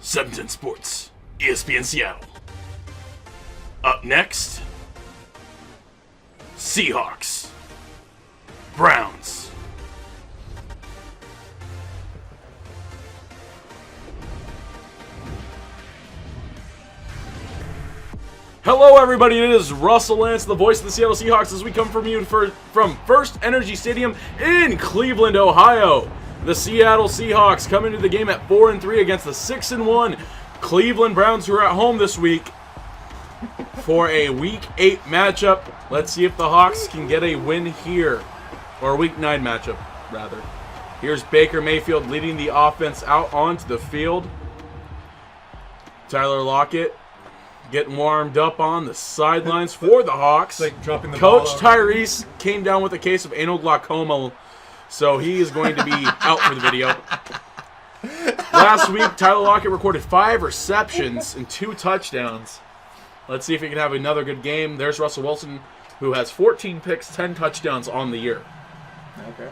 710 Sports, ESPN Seattle. Up next, Seahawks, Browns. Hello everybody, it is Russell Lance, the voice of the Seattle Seahawks, as we come from you from First Energy Stadium in Cleveland, Ohio. The Seattle Seahawks come into the game at 4-3 against the 6-1 Cleveland Browns, who are at home this week for a Week 8 matchup. Let's see if the Hawks can get a win here, or a Week 9 matchup, rather. Here's Baker Mayfield leading the offense out onto the field. Tyler Lockett getting warmed up on the sidelines for the Hawks. Like dropping the Coach ball Tyrese came down with a case of anal glaucoma, so he is going to be out for the video. Last week, Tyler Lockett recorded 5 receptions and 2 touchdowns. Let's see if he can have another good game. There's Russell Wilson, who has 14 picks, 10 touchdowns on the year. Okay.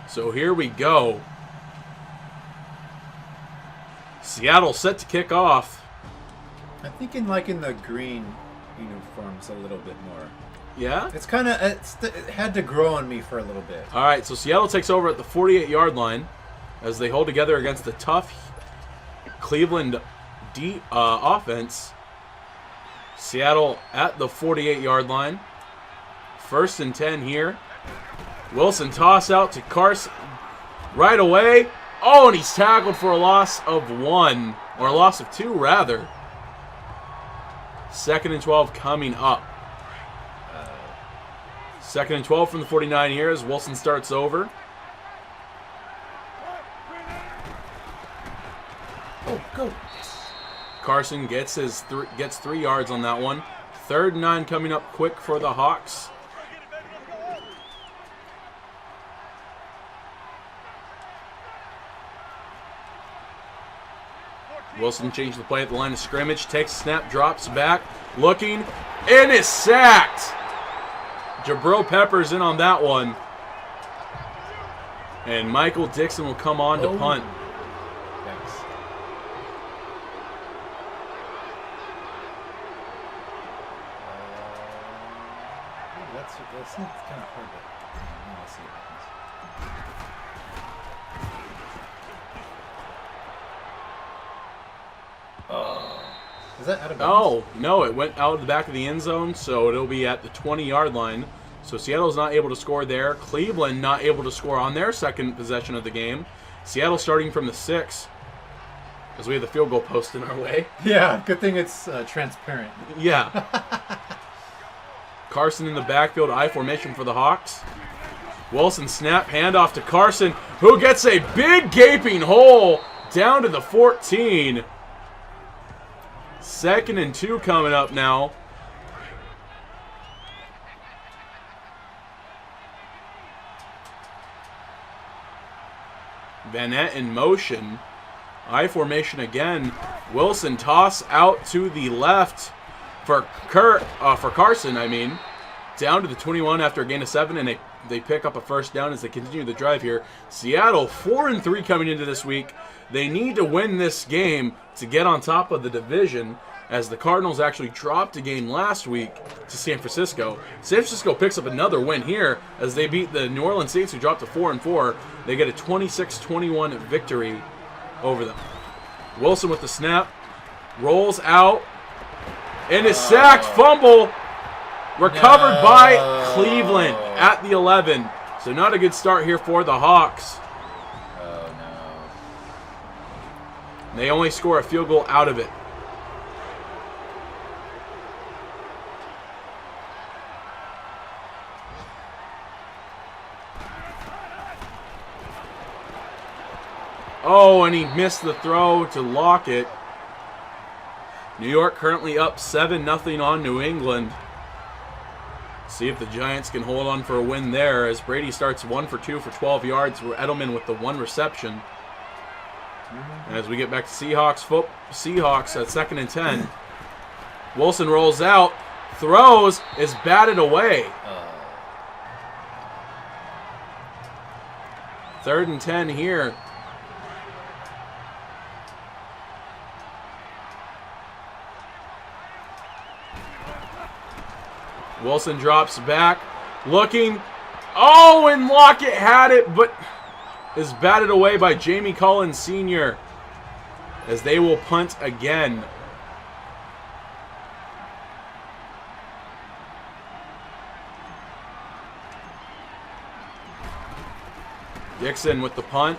So here we go. Seattle set to kick off. I'm thinking like in the green uniforms a little bit more. Yeah? It's kind of, it had to grow on me for a little bit. All right, so Seattle takes over at the 48-yard line as they hold together against the tough Cleveland offense. Seattle at the 48-yard line. 1st and 10 here. Wilson toss out to Carson right away. Oh, and he's tackled for a loss of 1, or a loss of 2, rather. 2nd and 12 coming up. 2nd and 12 from the 49 here as Wilson starts over. Oh, go. Carson gets 3 yards on that one. 3rd and 9 coming up quick for the Hawks. Wilson changed the play at the line of scrimmage, takes a snap, drops back, looking, and is sacked. Jabril Peppers in on that one. And Michael Dixon will come on to punt. Thanks. That's kind of hard to... Let's see what happens. Is that out of bounds? Oh, no, it went out of the back of the end zone, so it'll be at the 20-yard line. So Seattle's not able to score there. Cleveland not able to score on their second possession of the game. Seattle starting from the 6, as we have the field goal post in our way. Yeah, good thing it's transparent. Yeah. Carson in the backfield, I formation for the Hawks. Wilson snap, handoff to Carson, who gets a big gaping hole down to the 14. 2nd and 2 coming up now. Vanette in motion. I formation again. Wilson toss out to the left for Carson, down to the 21 after a gain of 7, and they pick up a 1st down as they continue the drive here. Seattle 4-3 coming into this week. They need to win this game to get on top of the division, as the Cardinals actually dropped a game last week to San Francisco. San Francisco picks up another win here as they beat the New Orleans Saints, who dropped to 4-4. They get a 26-21 victory over them. Wilson with the snap, rolls out, and is sacked. Fumble recovered by Cleveland at the 11. So not a good start here for the Hawks. Oh, no. They only score a field goal out of it. Oh, and he missed the throw to Lockett. New York currently up 7-0 on New England. See if the Giants can hold on for a win there, as Brady starts 1 for 2 for 12 yards. Edelman with the 1 reception. And as we get back to Seahawks at 2nd and 10. Wilson rolls out, throws, is batted away. 3rd and 10 here. Wilson drops back, looking. Oh, and Lockett had it, but is batted away by Jamie Collins Sr. as they will punt again. Dixon with the punt.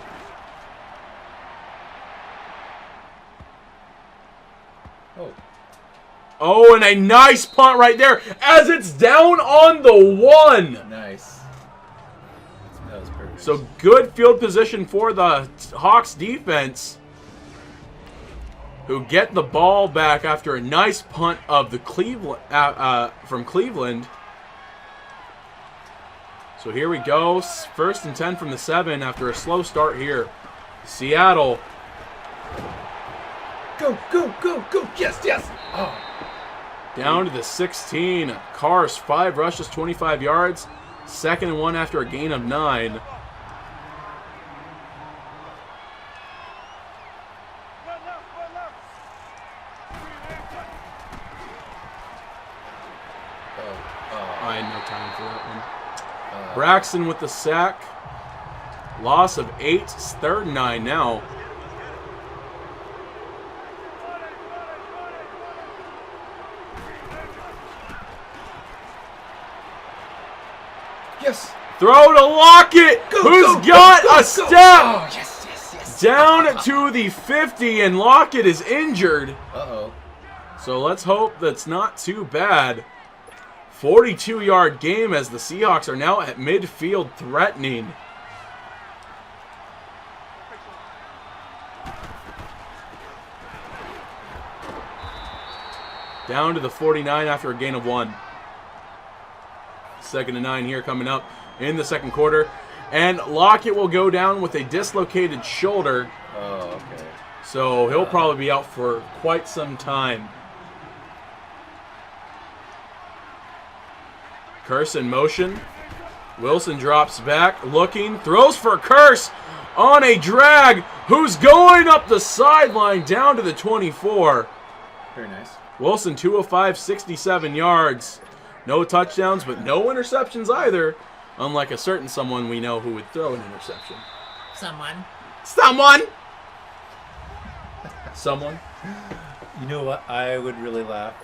Oh, and a nice punt right there as it's down on the 1. Nice. That was perfect. So good field position for the Hawks defense, who get the ball back after a nice punt of the Cleveland from Cleveland. So here we go. 1st and 10 from the 7 after a slow start here. Seattle. Go, go, go, go. Yes, yes. Oh. Down to the 16. Cars, 5 rushes, 25 yards. 2nd and 1 after a gain of 9. I had no time for that one. Braxton with the sack. Loss of 8. 3rd and 9 now. Yes. Throw to Lockett, who's got a step. Oh, yes, yes, yes. Down to the 50, and Lockett is injured. Uh-oh. So let's hope that's not too bad. 42-yard game as the Seahawks are now at midfield threatening. Down to the 49 after a gain of 1. 2nd and 9 here coming up in the 2nd quarter. And Lockett will go down with a dislocated shoulder. Oh, okay. So he'll probably be out for quite some time. Curse in motion. Wilson drops back, looking, throws for Curse on a drag, who's going up the sideline down to the 24. Very nice. Wilson 205, 67 yards. No touchdowns, but no interceptions either. Unlike a certain someone we know who would throw an interception. Someone. You know what? I would really laugh.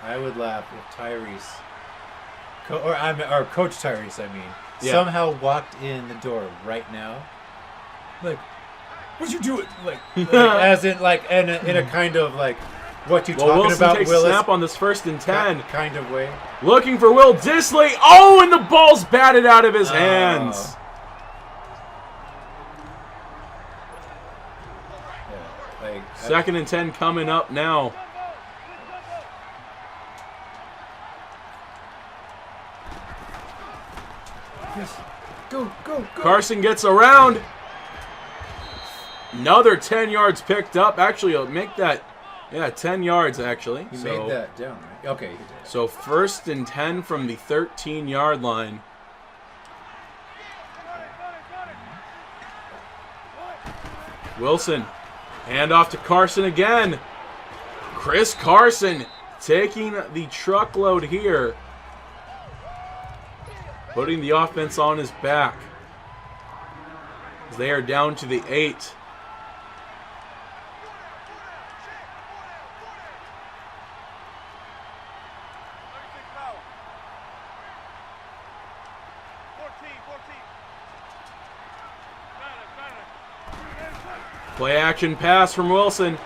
I would laugh if Tyrese, or Coach Tyrese, somehow walked in the door right now. Like, what you doing? Like as in, like, in a kind of like, what you talking Wilson about, takes Willis? snap on this 1st and 10. That kind of way. Looking for Will Disley. Oh, and the ball's batted out of his hands. Yeah, like, 2nd and 10 coming up now. Yes. Go, go, go. Carson gets around. Another 10 yards picked up. Actually, he'll make that, 10 yards actually. He made that down, right? Okay, he did. So 1st and 10 from the 13-yard line. Wilson, handoff to Carson again. Chris Carson taking the truckload here. Putting the offense on his back. As they are down to the 8. Play action pass from Wilson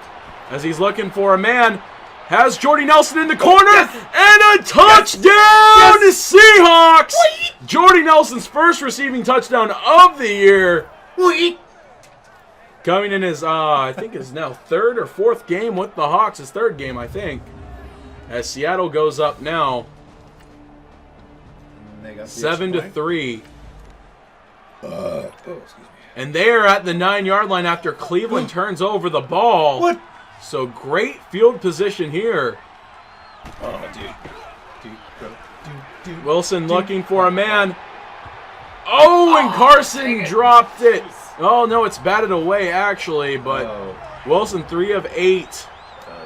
as he's looking for a man. Has Jordy Nelson in the corner, and a touchdown to Seahawks! Jordy Nelson's first receiving touchdown of the year. Coming in his, I think his now 3rd or 4th game with the Hawks. His 3rd game, I think. As Seattle goes up now, 7-3. Oh, excuse me. And they are at the 9-yard line after Cleveland turns over the ball. What? So great field position here. Oh, dude. Wilson looking for a man. Oh, and Carson dropped it. Oh, no, it's batted away, actually. But Wilson, 3 of 8.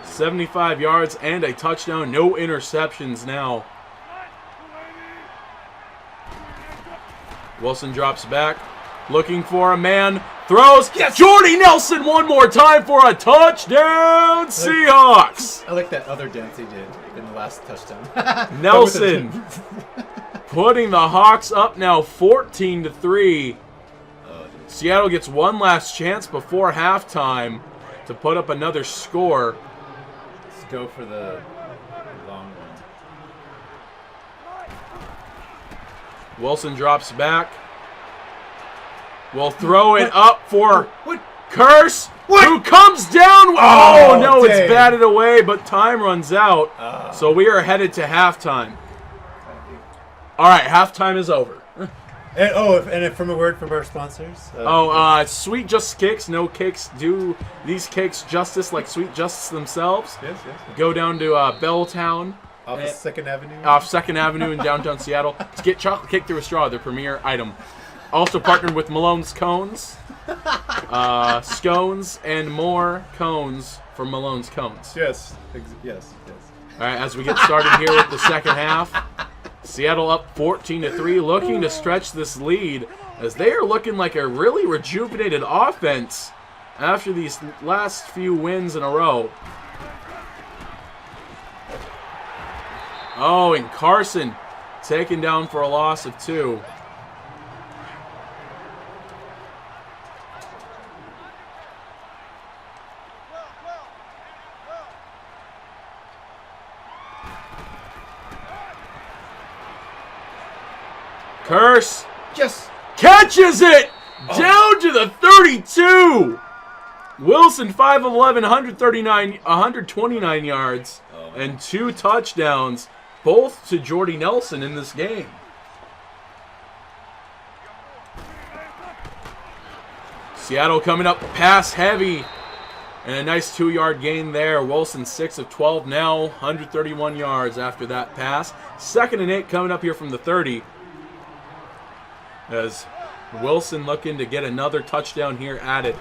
75 yards and a touchdown. No interceptions now. Wilson drops back, looking for a man, throws. Yes! Jordy Nelson one more time for a touchdown, Seahawks. I like that other dance he did in the last touchdown. Nelson putting the Hawks up now 14-3. Seattle gets one last chance before halftime to put up another score. Let's go for the long one. Wilson drops back. We'll throw it up for Curse, who comes down. Oh, no, dang. it's batted away, but time runs out. So we are headed to halftime. All right, halftime is over. And from a word from our sponsors. Sweet Just Kicks. No cakes do these cakes justice like Sweet Justice themselves. Yes. Go down to Belltown. Off 2nd Avenue. Off 2nd Avenue in downtown Seattle to get chocolate cake through a straw, their premier item. Also partnered with Malone's Cones, scones, and more cones for Malone's Cones. Yes. All right, as we get started here with the second half, Seattle up 14-3, looking to stretch this lead as they are looking like a really rejuvenated offense after these last few wins in a row. Oh, and Carson taken down for a loss of 2. Curse catches it down to the 32. Wilson 5 of 11, 129 yards, and 2 touchdowns, both to Jordy Nelson in this game. Seattle coming up pass heavy, and a nice 2-yard gain there. Wilson 6 of 12 now, 131 yards after that pass. 2nd and 8 coming up here from the 30. As Wilson looking to get another touchdown here added.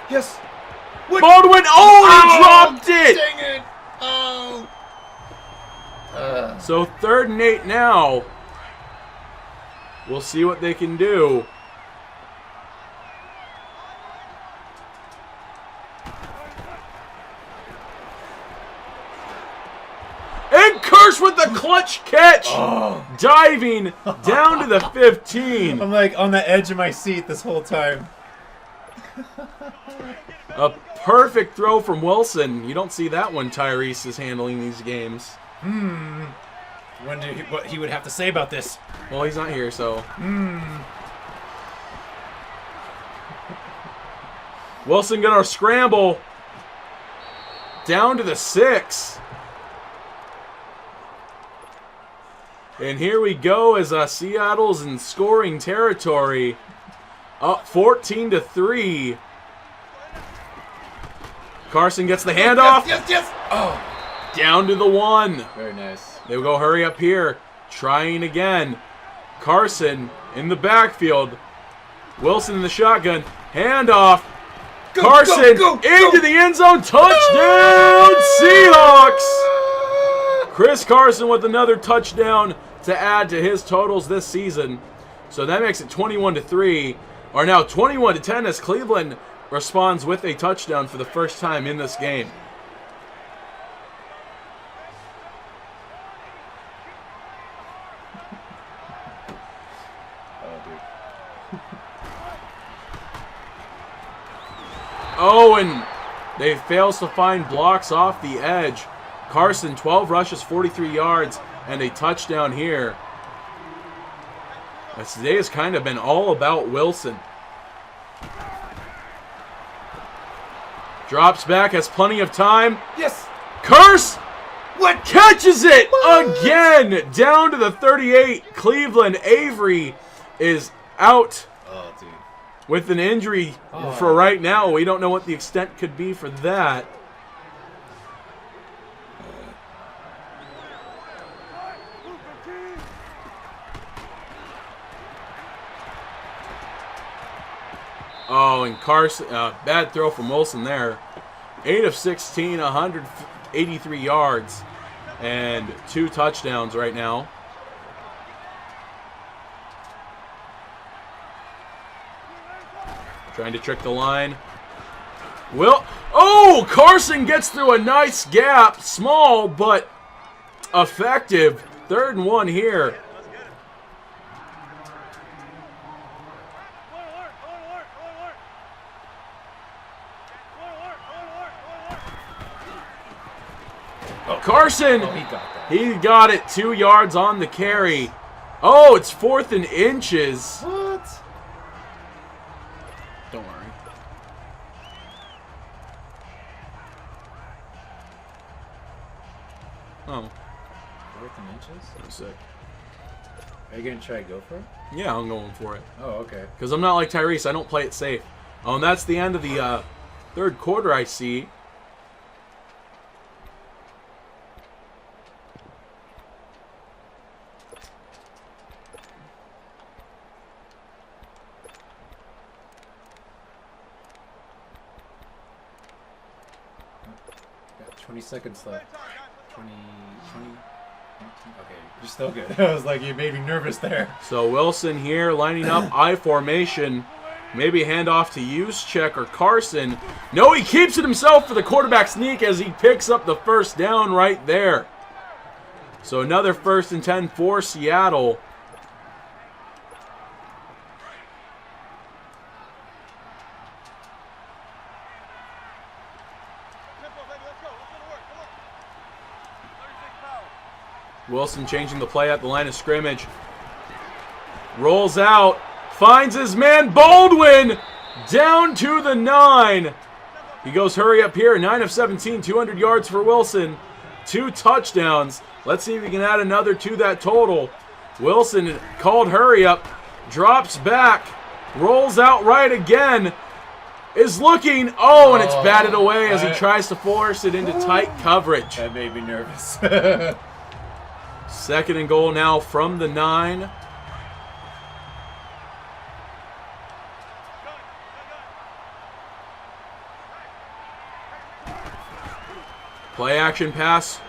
Yes. Baldwin, he dropped it! Dang it! So 3rd and 8 now. We'll see what they can do. And Curse with the clutch catch! Diving down to the 15. I'm like on the edge of my seat this whole time. A perfect throw from Wilson. You don't see that when Tyrese is handling these games. Wonder what he would have to say about this. Well, he's not here, so. Wilson gonna scramble down to the 6. And here we go as Seattle's in scoring territory. Up 14-3. Carson gets the handoff. Yes. Oh. Down to the 1. Very nice. They will go hurry up here. Trying again. Carson in the backfield. Wilson in the shotgun. Handoff. Carson into the end zone. Touchdown, Seahawks. Chris Carson with another touchdown to add to his totals this season. So that makes it 21-3. Or now 21-10 as Cleveland responds with a touchdown for the first time in this game. Oh, and they fails to find blocks off the edge. Carson, 12 rushes, 43 yards, and a touchdown here. As today has kind of been all about Wilson. Drops back, has plenty of time. Yes. Curse! Catches it again! Down to the 38. Cleveland Avery is out with an injury for right now. We don't know what the extent could be for that. Oh, and Carson, bad throw from Wilson there. 8 of 16, 183 yards, and 2 touchdowns right now. Trying to trick the line. Oh, Carson gets through a nice gap. Small, but effective. 3rd and 1 here. Carson, he got it 2 yards on the carry. Oh, it's 4th and inches. What? Don't worry. Oh. 4th and inches? I'm sick. Are you going to try to go for it? Yeah, I'm going for it. Oh, okay. Because I'm not like Tyrese. I don't play it safe. Oh, and that's the end of the 3rd quarter, I see. Got 20 seconds left. 20. Okay, you're still good. I was like, you made me nervous there. So Wilson here lining up I formation. Maybe hand off to Juszczyk or Carson. No, he keeps it himself for the quarterback sneak as he picks up the 1st down right there. So another 1st and 10 for Seattle. Wilson changing the play at the line of scrimmage. Rolls out. Finds his man Baldwin. Down to the 9. He goes hurry up here. 9 of 17. 200 yards for Wilson. 2 touchdowns. Let's see if he can add another to that total. Wilson called hurry up. Drops back. Rolls out right again. Is looking. Oh, and it's batted away as he tries to force it into tight coverage. That made me nervous. 2nd and goal now from the 9. Play action pass.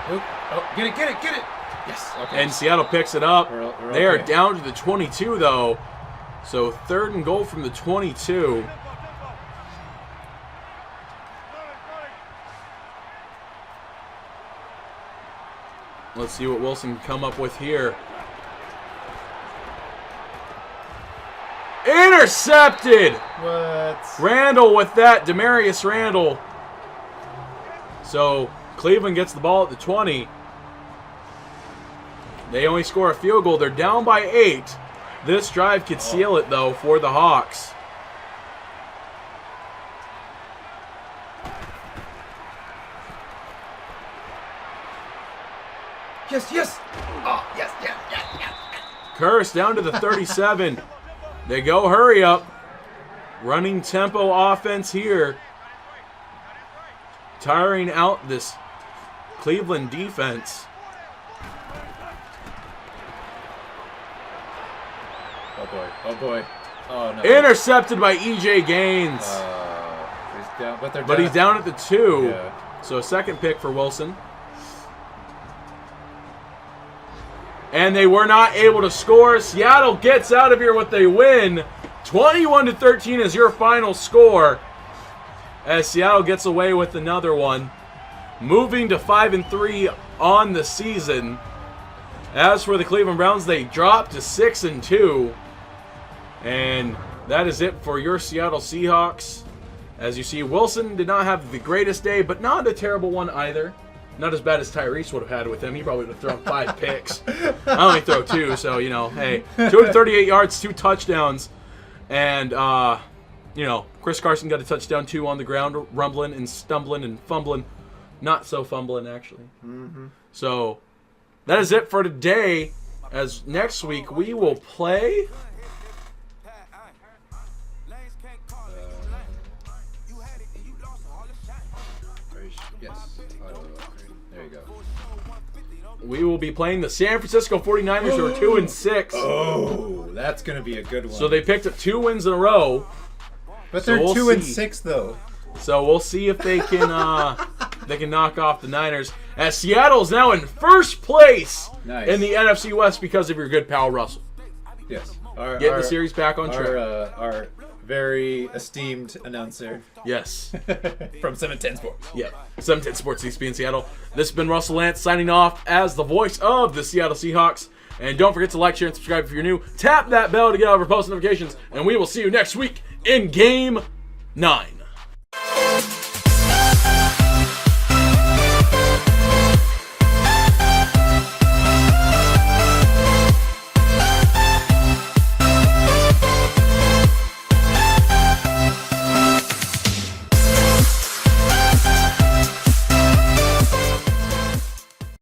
Oh, get it. Yes. Okay. And Seattle picks it up. We're they are okay. down to the 22, though. So 3rd and goal from the 22. Let's see what Wilson can come up with here. Intercepted! What? Randall with that. Demarius Randall. So Cleveland gets the ball at the 20. They only score a field goal. They're down by 8. This drive could seal it, though, for the Hawks. Yes. Oh, yes. Curse down to the 37. They go hurry up. Running tempo offense here. Tiring out this Cleveland defense. Oh boy. Oh no. Intercepted by E.J. Gaines. He's down, but he's down at the 2. Yeah. So 2nd pick for Wilson. And they were not able to score. Seattle gets out of here with a win. 21-13 is your final score. As Seattle gets away with another one. Moving to 5-3 on the season. As for the Cleveland Browns, they dropped to 6-2. And that is it for your Seattle Seahawks. As you see, Wilson did not have the greatest day, but not a terrible one either. Not as bad as Tyrese would have had with him. He probably would have thrown 5 picks. I only throw 2, so, hey. 238 yards, 2 touchdowns. And, Chris Carson got a touchdown, 2 on the ground, rumbling and stumbling and fumbling. Not so fumbling, actually. Mm-hmm. So, that is it for today. As next week, we will play... Yes. There you go. We will be playing the San Francisco 49ers, who are 2-6. Oh, that's going to be a good one. So they picked up 2 wins in a row. But they're 2-6 though. So we'll see if they can knock off the Niners. As Seattle is now in first place in the NFC West because of your good pal Russell. Yes. getting the series back on track. Our very esteemed announcer. Yes. From 710 Sports. Yeah. 710 Sports ESP in Seattle. This has been Russell Lance signing off as the voice of the Seattle Seahawks. And don't forget to like, share, and subscribe if you're new. Tap that bell to get all of our post notifications. And we will see you next week in Game 9.